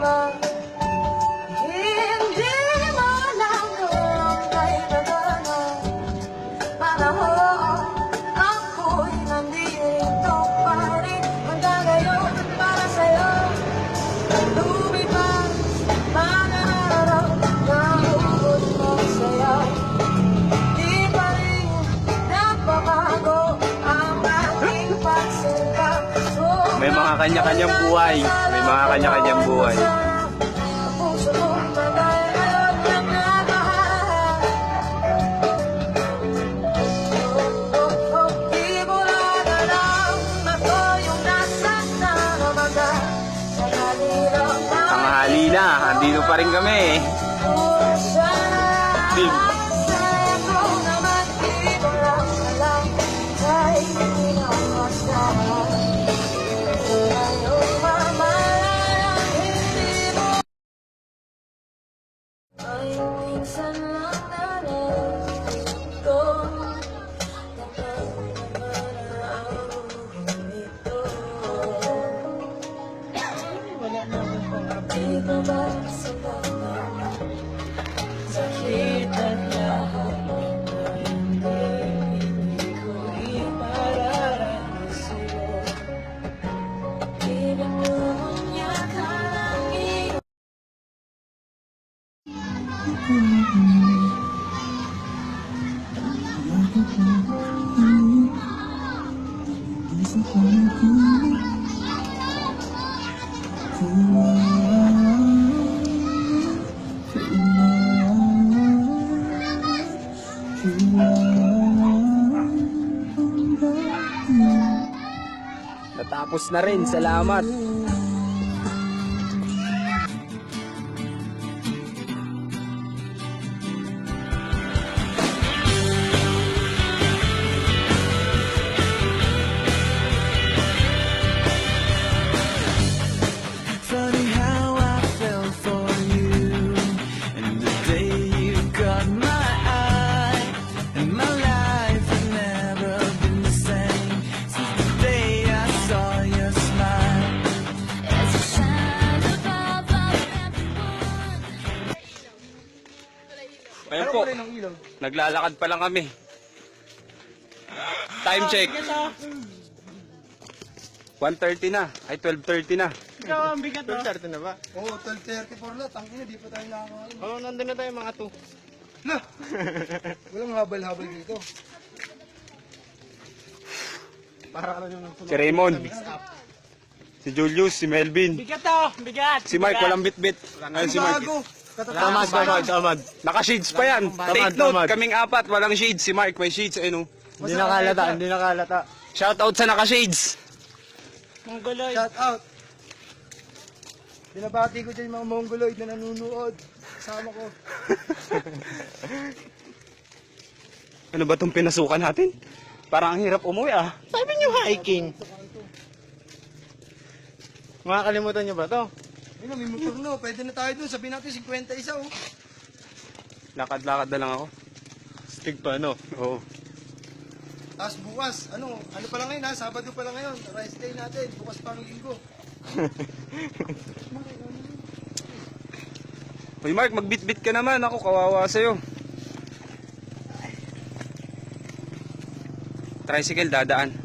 naman. Hindi mo alam kung kailan panahon ako'y nandito pa rin. Hanggang ngayon para sa'yo lumipad mga araw na uod mo sa'yo. Di pa rin napabago ang aking pagsinta. May mga kanya-kanyang buhay. May mga kanya-kanyang buhay. Puso mong bagay alam na nagmahal. Di mo lang alam ako yung nasa nakamaga sa kanirang Tanghali na, andito pa rin kami. Big. Sakit at lahat na hindi ko ipararanas sa'yo. Ibig mo niya ka lang iyo. Natapos na rin, salamat. Funny how I fell for you, and the day you caught my eye, and my life had never been the same since the day I saw your smile. As you shine above everyone. Ayun po, naglalakad pa lang kami. Time check. 1:30 na, ay 12:30 na. Ikaw ang bigat, no? 12:30 na ba? Oo, 12:34 na. Tangina, di pa tayo nakakain. Oo, nandun na tayo mga 2. Walang habal-habal dito. Para ano yung Si Raymond, si Julius, si Melvin, Bigat, to! Bigat! si Mike, walang bit-bit. Ayun si Mike. Tamad. Naka-shades pa yan. Take note, kaming apat, walang shades. Si Mark, may shades. Ayun, oh. Hindi nakalata. Shoutout sa naka-shades. Mongoloid. Shout out. Binabati ko dyan yung mga Mongoloid na nanunood. Kasama ko. Ano ba itong pinasukan natin? Parang ang hirap umuwi, ah. Sabi niyo hiking. Makakalimutan niyo ba to? Ayun, may motor no. Pwede na tayo dun. Sabihin natin 51. Oh. Lakad-lakad na lang ako. Stig pa, no? Oo. Tapos bukas, ano pa lang ngayon ha? Sabado pa lang ngayon. Rest day natin. Bukas pang linggo. Uy, Mark, magbit-bit ka naman. Ako, kawawa sa'yo. Tricycle, dadaan.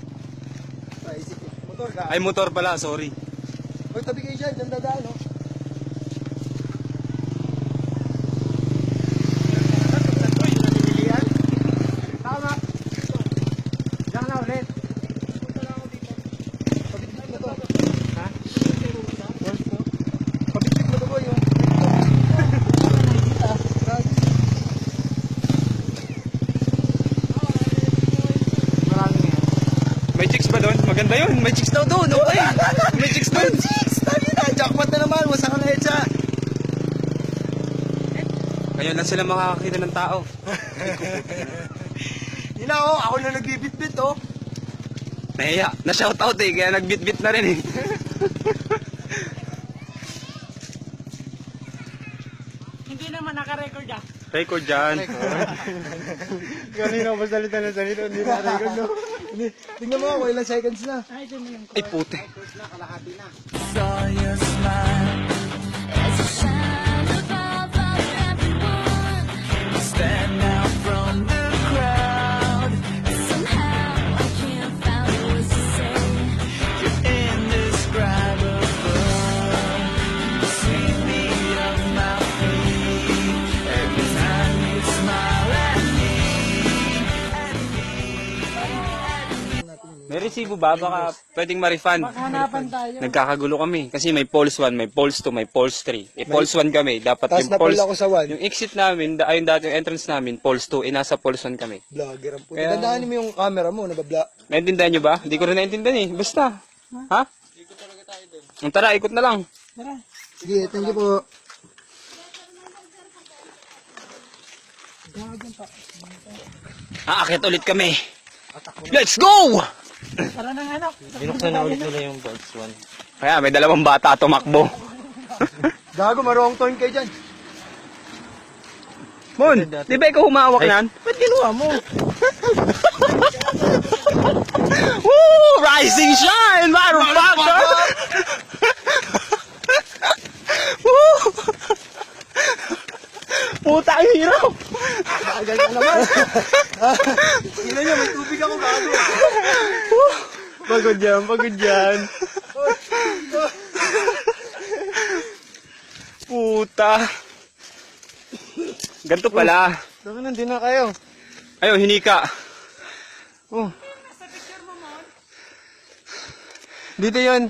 Tricycle. Motor ka. Ay, motor pala, sorry. Hoy, tabi kayo dyan. Dyan dadaan, no? Tama. Diyan na ulit. Pabitbit mo to. Ha? Pabitbit mo to, boy. Oh. Marami nga. May chicks ba doon? Maganda yun. May chicks daw doon. Okay. May chicks doon. Tabi na. Jackpot na naman. Wasa ka na Edsa. Ngayon lang sila makakakita ng tao. Yun na, oh. Ako na nagbibitbit, oh. Nahiya. Na-shoutout eh. Kaya nagbit-bit na rin eh. Hindi naman naka-record ah. Record dyan. Kanina pa salita na salita. Hindi na record, no? Tingnan mo ako, ilang seconds na. Ay, puti. Saw your smile resibo ba? Baka pwedeng ma-refund. Hanapan tayo. Nagkakagulo kami. Kasi may Pulse 1, may Pulse 2, may Pulse 3. Eh, Pulse 1 kami. Dapat Tapos yung napala Pulse... ako sa 1. Yung exit namin, ayun dati yung entrance namin, Pulse 2. Eh, nasa Pulse 1 kami. Vlogger ang puto. Kaya- Tandaan mo yung camera mo, nababla. Naintindihan nyo ba? Hindi ko rin naintindihan eh. Basta. Ha? Ikot talaga tayo doon. Tara, ikot na lang. Sige, thank you po. Aakit ulit kami. Let's go! Binuksan na ulit nila yung Pulse 1. Kaya may dalawang bata tumakbo. Gago, marong turn kayo dyan. Mon, di ba ikaw humawak yan? Ba't ginawa mo? Woo! Rising shine, motherfucker! Woo! Puta, ang hirap! Tagal ka naman. Ina niya, may tubig ako gago. Pagod yan, pagod yan. Puta. Ganito pala. Sabi nandun na kayo. Ayun, hinika. Oh. Dito yun.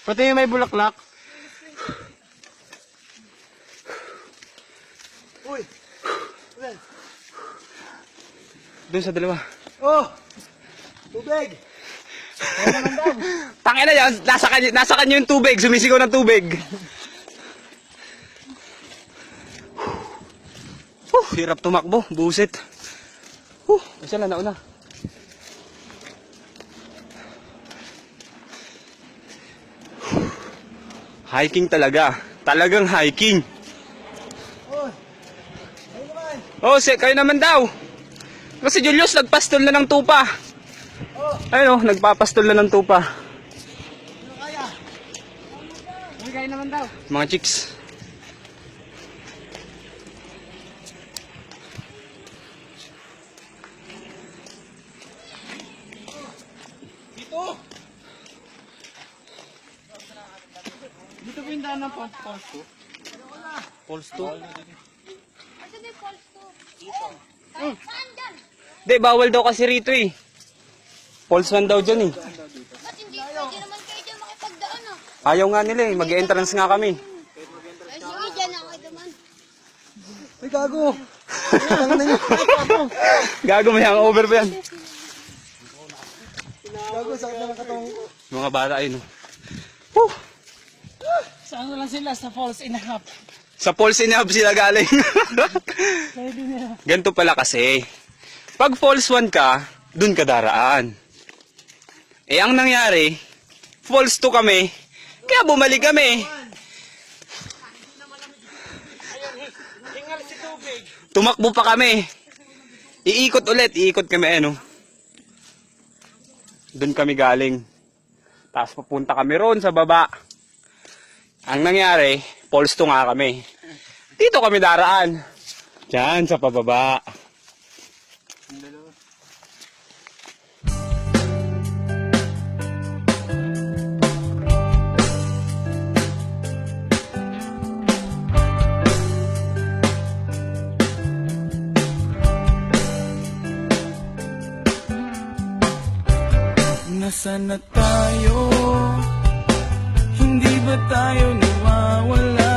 Pati yung may bulaklak. Uy! Doon sa dalawa. Oh! Tubig! Tangina yan, nasa kanya yung tubig, sumisigaw ng tubig. Hirap tumakbo, buset. Isa lang, nauna. Hiking talaga. Talagang hiking. Oh, kayo naman daw. Kasi Julius, nagpastol na ng tupa. Ayun oh, nagpapastol na ng tupa. Kaya naman daw. Mga chicks. Dito po yung daan ng Pulse 2. Pulse 2. Asa na yung Pulse 2? Saan dyan? Hindi, bawal daw kasi rito eh. Pulse 1 daw dyan eh. Ba't hindi pwede naman kayo dyan makipagdaan ah? Ayaw nga nila eh, mag-entrance nga kami. Ay, sige dyan ako naman. Ay, gago! Tangan na niyo. Gago, may hangover ba yan? Gago, sakit na ng katawang ko. Mga bata ayun oh. Woo! Saan lang sila? Sa Falls in a Half. Sa Pulse Inhab sila galing. Ganito pala kasi. Pag Falls 1 ka, dun ka daraan. Eh ang nangyari, Falls 2 kami, kaya bumalik kami. Tumakbo pa kami. Iikot kami ano. Dun kami galing. Tapos papunta kami roon sa baba. Ang nangyari, Falls 2 nga kami. Dito kami daraan. Diyan sa pababa. Nasaan na tayo? Hindi ba tayo nawawala?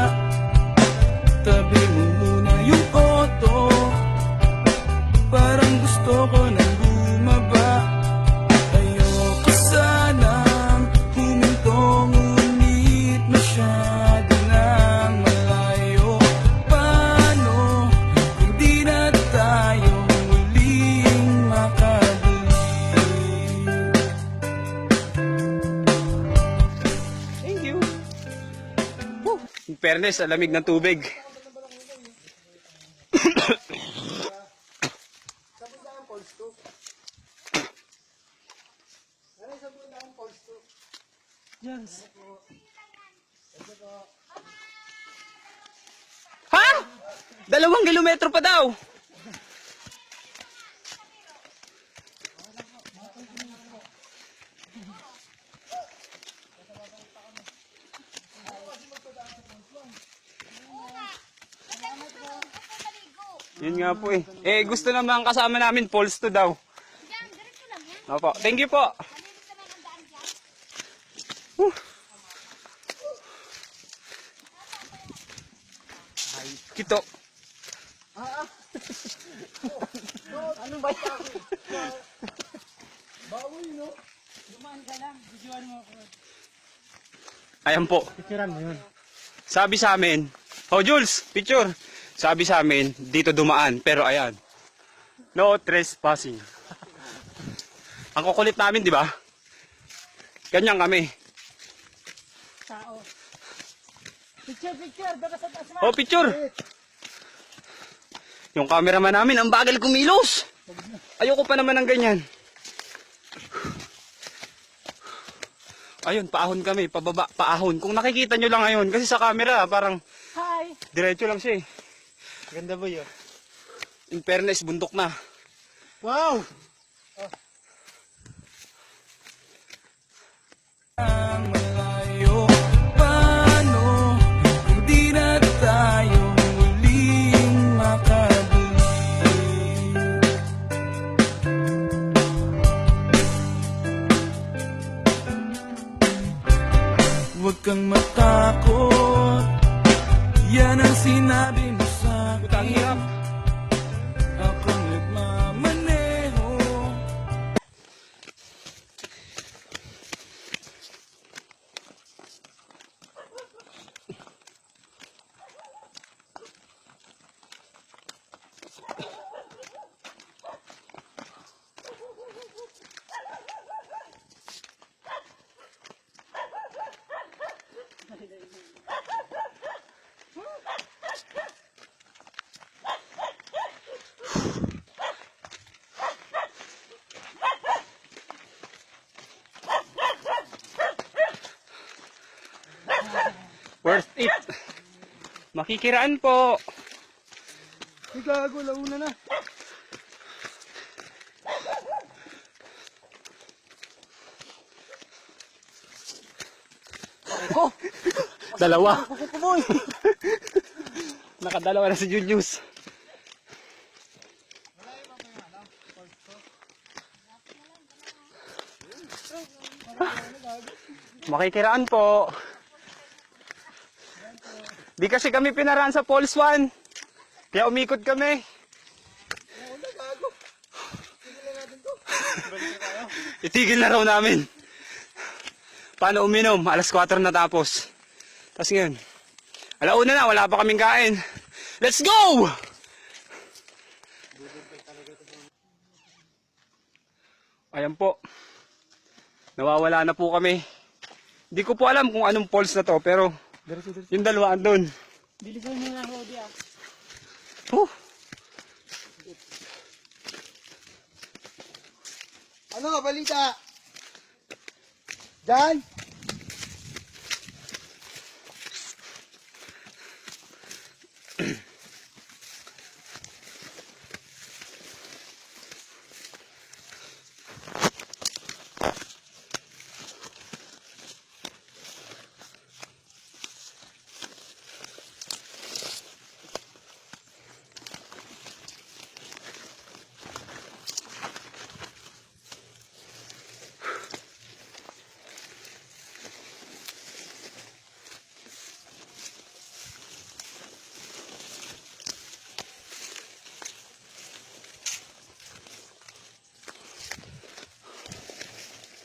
Tabi mo muna yung auto. Parang gusto ko nang bumaba. Ayoko sanang huminto, ngunit masyado nang malayo. Paano kung di na tayo muling makabalik? Thank you. Woo! In fairness, ang lamig ng tubig. Ha? 2 kilometro pa daw. Yun nga po eh. Eh gusto naman kasama namin Falls 2 daw. Diyan, ganito lang yan. Opo. Thank you po. Ay, kito. Ano ba yan? Ayan po. Picturean mo yun. Sabi sa amin, oh Jules, picture. Sabi sa amin, dito dumaan. Pero ayan, no trespassing. Ang kukulit namin, di ba? Ganyan kami. Tao. Picture, baka sa taas Oh, picture. Yung cameraman namin, ang bagal kumilos. Ayoko pa naman ng ganyan. Ayun, paahon kami, pababa, paahon. Kung nakikita nyo lang ngayon, kasi sa camera, parang Hi! diretso lang siya eh. Ganda ba yun? In fairness, bundok na. Wow! Ang malayo, paano hindi na tayo muling makabalik? Huwag kang matakot, yan ang sinabi mo sa Ang hirap. akin. Ako nagmamaneho. Worth it. Makikiraan po. Ay, gago, launa na. Dalawa. Nakadalawa na si Julius. Makikiraan po. Di kasi kami pinaraan sa Falls 1. Kaya umikot kami. Itigil na raw namin. Paano uminom? Alas 4 na tapos. Tapos ngayon, alauna na, wala pa kaming kain. Let's go! Ayan po. Nawawala na po kami. Hindi ko po alam kung anong falls na to, pero yung dalawa andun. Bilisan mo na ako, di ah. Huh. Ano, balita? Jan?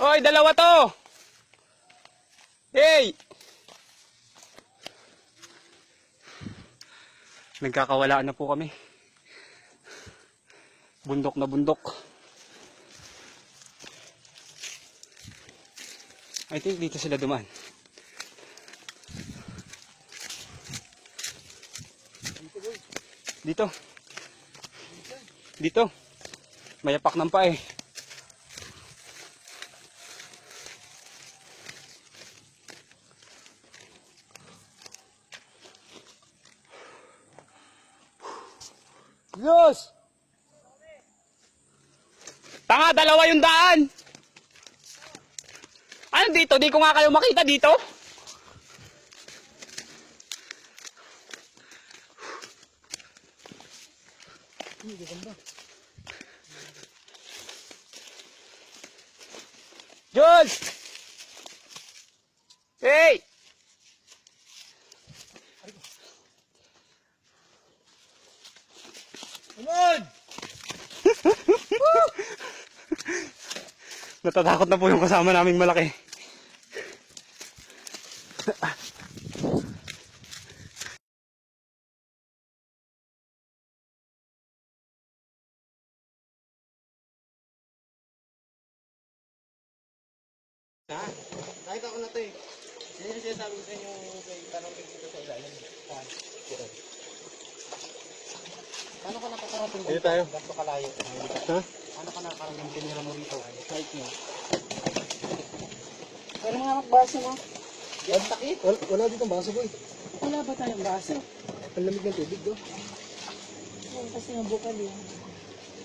Hoy, dalawa to! Hey! Nagkakawalaan na po kami. Bundok na bundok. I think dito sila dumaan. Dito. Dito. Mayapak ng pa eh. Diyos! Tanga, dalawa yung daan. Ano dito? Di ko nga kayo makita dito. Jules! Hey! Unod! Natatakot na po yung kasama naming malaki. Nakita ko na to eh. Yan yung sinasabi ko sa inyo kay tanong dito sa ilalim. Paano ka nakakarating dito? Tayo. Ganto kalayo. Ha? Paano ka nakakarating tinira mo rito? Kahit nyo. Pero mga magbasa mo. Yan takit. Wala dito ang baso, boy. Wala ba tayong baso? Ang lamig ng tubig, do. Oo, kasi nabukal yun.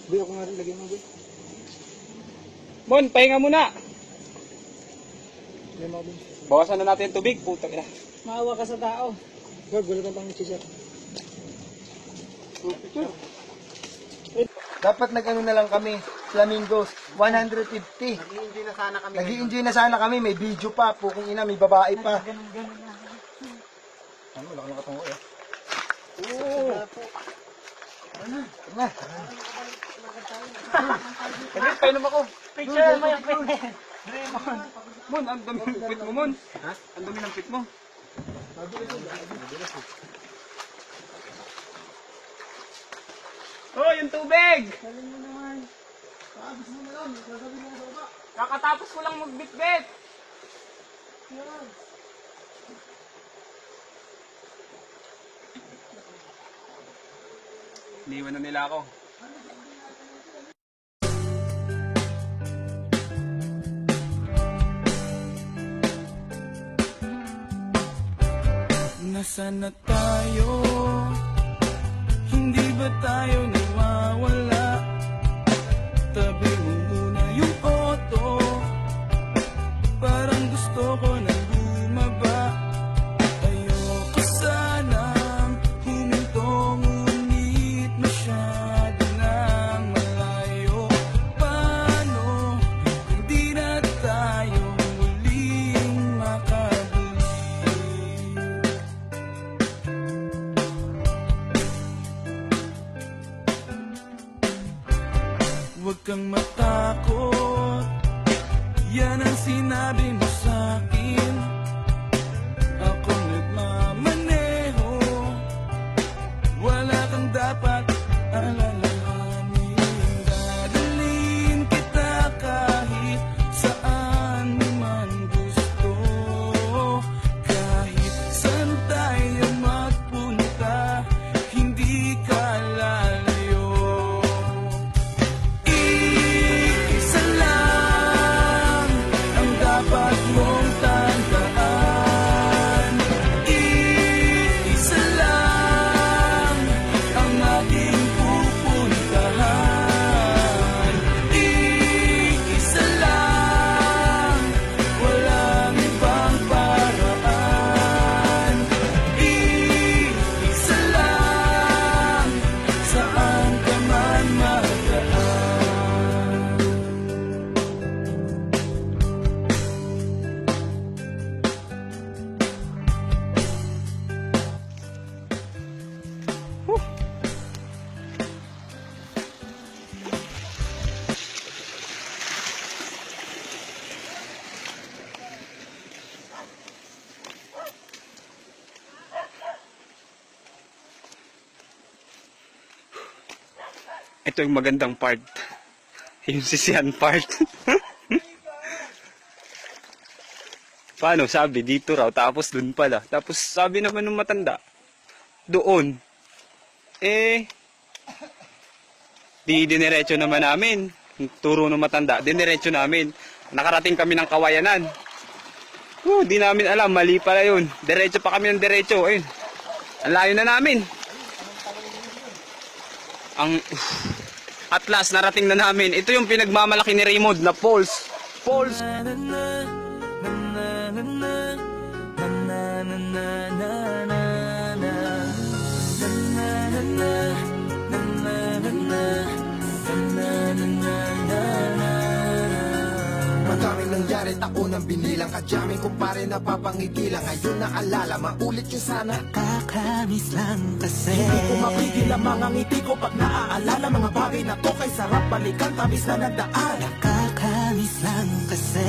Boy, ako nga rin lagyan mo, boy. Bon, pahinga muna. Yan mo, boy. Bawasan na natin yung tubig. Puta ka na. Maawa ka sa tao. Boy, wala kang pang chisir. Dapat nag-ano na lang kami, flamingos, 150. Nag-i-enjoy na sana kami. Nag-i-enjoy na sana kami, may video pa, puking ina, may babae pa. Ganun-ganun na. Ano, wala ka nakatungo eh. Oo. Ano? Saglit, painom ako. Picture mo yung pwede. Mon, ang dami ng pit mo, Mon. Ha? Ang dami ng pit mo. Oh, yung tubig! Kakatapos ko lang magbitbit. Iniwan na nila ako. Nasaan na tayo? Hindi ba tayo nawawala? Tabi mo muna yung auto. Parang gusto ko na bumaba. Ayoko sanang huminto, ngunit masyado nang malayo. Paano kung di na tayo muling makabuli? Huwag kang matakot, yan ang sinabi mo sa'kin. Akong nagmamaneho, wala kang dapat alalahanin. Dadalhin kita kahit saan mo man gusto, kahit saan tayo magpunta, hindi ka lalayo. Isa lang ang dapat mong tandaan. Isa lang ang ating pupuntahan. Isa lang, walang ibang paraan. Isa lang, saan ka man magdaan. Ito yung magandang part. Yung sisihan part. Paano? Sabi, dito raw. Tapos dun pala. Tapos sabi naman ng matanda, doon. Di diniretso naman namin. Turo ng matanda, diniretso namin. Nakarating kami ng Kawayanan. Di namin alam, mali pala yun. Diretso pa kami ng diretso. Ayun. Ang layo na namin. At last, narating na namin. Ito yung pinagmamalaki ni Raymond na Falls. Falls. Madaming nangyari ka-jamming kumpare napapangigila. Ngayon naalala, maulit yung sana. Nakakamiss lang kasi Hindi ko mapigil ang mga ngiti ko pag naaalala. Mga bagay na to kay sarap balikan, tamis na nagdaan. Nakakamiss lang kasi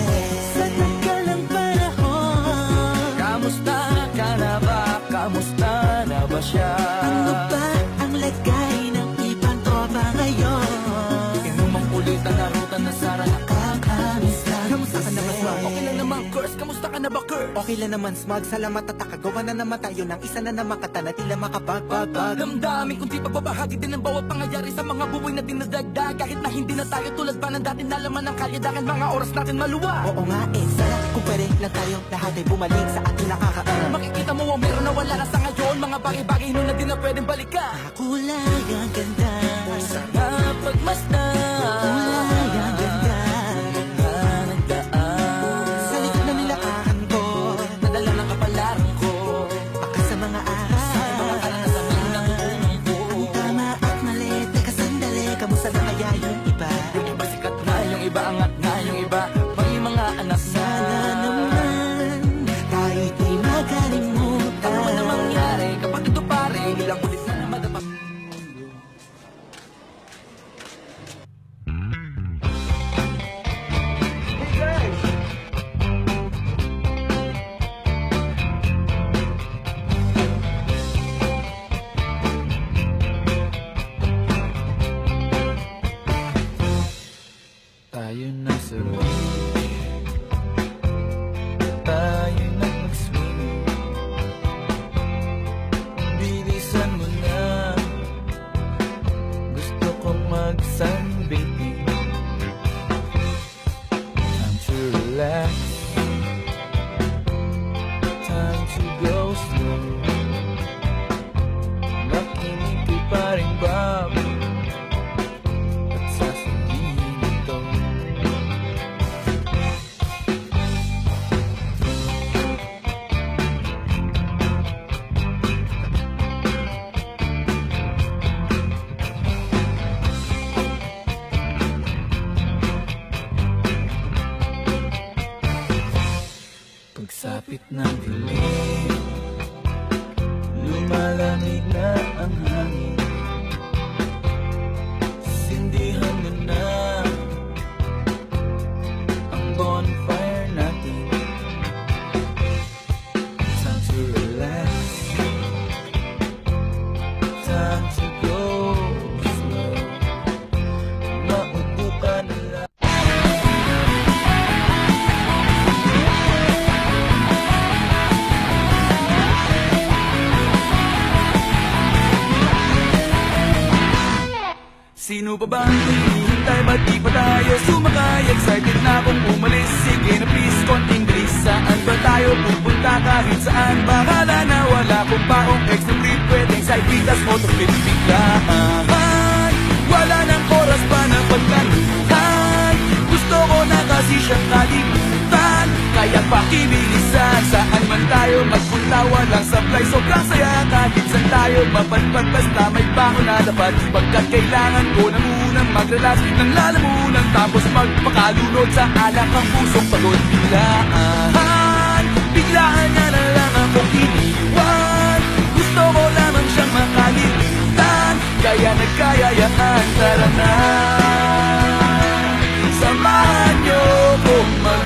sa tagal ng panahon. Kamusta ka na ba? Kamusta na ba siya? Ano ba ang lagay ng ibang tropa ngayon? Inumang ulitan na ruta na sara. Nakakamiss lang Kamusta ka na ba, Swag? Okay lang naman, Curse. Kamusta ka na ba, Curse? Okay lang naman, Smug. Salamat at nakagawa na naman tayo ng isa na naman kata na tila makapagbabag. Damdamin kundi pagbabahagi din ng bawat pangyayari sa mga buhay na dinadagdag. Kahit na hindi na tayo tulad pa ng dati na laman ng kalye dahil mga oras natin maluwa. Oo nga eh, sana kung pwede lang tayo lahat ay bumalik sa ating nakakaan. Makikita mo ang meron na wala na sa ngayon. Mga bagay-bagay nun na di na pwedeng balikan. Kulay ang ganda, Sana pagmasdan. kulay ang ganda. Mga nagdaan. Sa likod na nilakaran ko, Nadala ng kapalaran ko. baka sa mga aral. Mga karanasan ng nakukunan ko. Ang tama at mali, teka sandali, kamusta na kaya yung iba? Yung iba sikat na, yung iba angat na, yung iba may mga anak na. Sana naman, kahit di makalimutan. Ano man na mangyari kapag ito pare, ilang ulit na na madapa. Tayo na sa beach, tayo na mag-swim. Bilisan mo na, gusto kong mag-sunbathing. Time to relax, time to go slow. Makinig kay paring Bob at sasabihin ito. Pagsapit ng dilim, lumalamig na ang hangin. Sindihan mo na ang bonfire natin. Time to relax, time to go slow. Maupo ka na lang. Sino pa ba ang hinihintay? Ba't di pa tayo sumakay? Excited na akong umalis. Sige na please, konting bilis. Saan ba tayo pupunta? Kahit saan. Bahala na wala kong paong extra trip. Pwedeng sa ibitas mo ito biglaan. Wala nang oras pa ng pagkaluhan. Gusto ko na kasi siyang kalimutan. Kaya pakibilisan. Saan man tayo magpunta, walang supply. Sobrang saya kahit saan tayo mapadpad. Basta may bangon na dapat. Pagkat kailangan ko na munang mag-relax. Nang lalamunan tapos magpakalunod sa alak ang pusong pagod. Biglaan na lang akong iniwan. Gusto ko lamang siyang makalimutan. Kaya nagkayayaan, tara na. Samahan niyo ko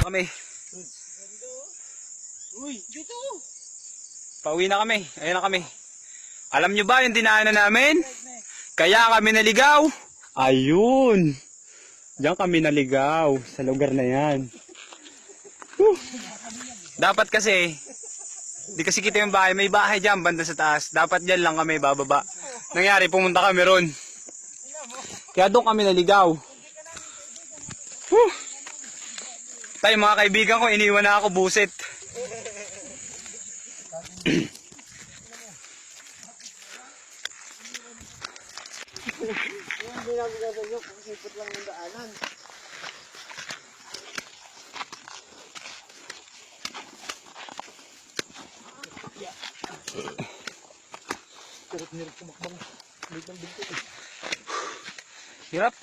Kami. Pauwi na kami. Ayan na kami. Alam nyo ba yung dinaanan namin? Kaya kami naligaw. Ayun. Diyan kami naligaw. Sa lugar na yan. Dapat kasi, di kasi kita yung bahay. May bahay dyan, banda sa taas. Dapat dyan lang kami bababa. Nangyari, pumunta kami ron. Kaya doon kami naligaw. Tayo mga kaibigan ko, iniwan na ako, buset. Hindi na gagawin nyo, sipot lang yung daanan. Hirap.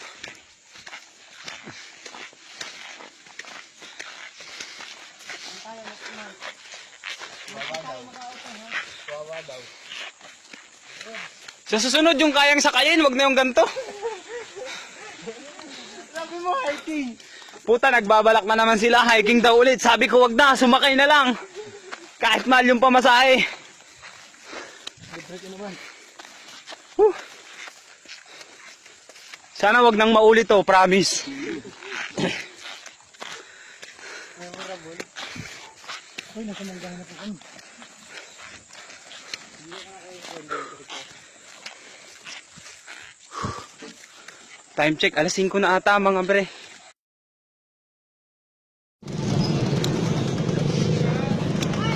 Sa susunod yung kayang sakayin, wag na yung ganto. Sabi mo, hiking. Puta, nagbabalak na naman sila. Hiking daw ulit. Sabi ko, wag na. Sumakay na lang. Kahit mahal yung pamasahe. Whew. Sana wag nang maulit to, promise. Time check, alas 5 na ata mga bre.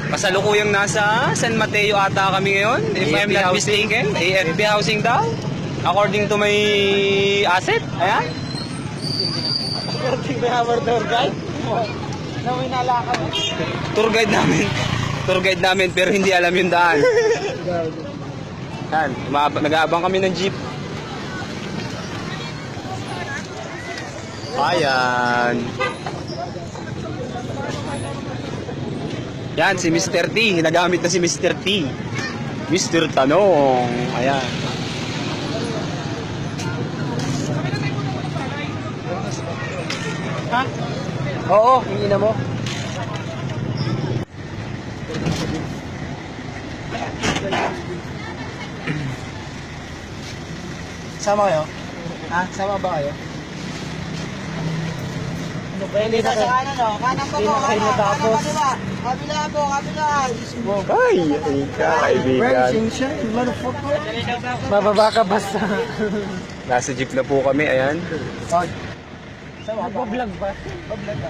Kasalukuyang nasa San Mateo ata kami ngayon, if I'm not mistaken. AFP housing daw. According to my asset. Ayan. Tour guide namin pero hindi alam yung daan. Yan, nag-aabang kami ng jeep. Ayan. Yan, si Mr. T. Nagamit na si Mr. T. Mr. Tanong. Ayan. Ha? Oo, hingin na mo. Sama kayo? Ha? Sama ba kayo? Dito sa kanan, no? Kanan po po, kanan. Kanan, kabila. Kabila po, kabila. Ay, kaibigan. shine, motherfucker. Mababa ka basta. Nasa jeep na po kami, ayan. Sama ba? Vlog ba? Vlog ba?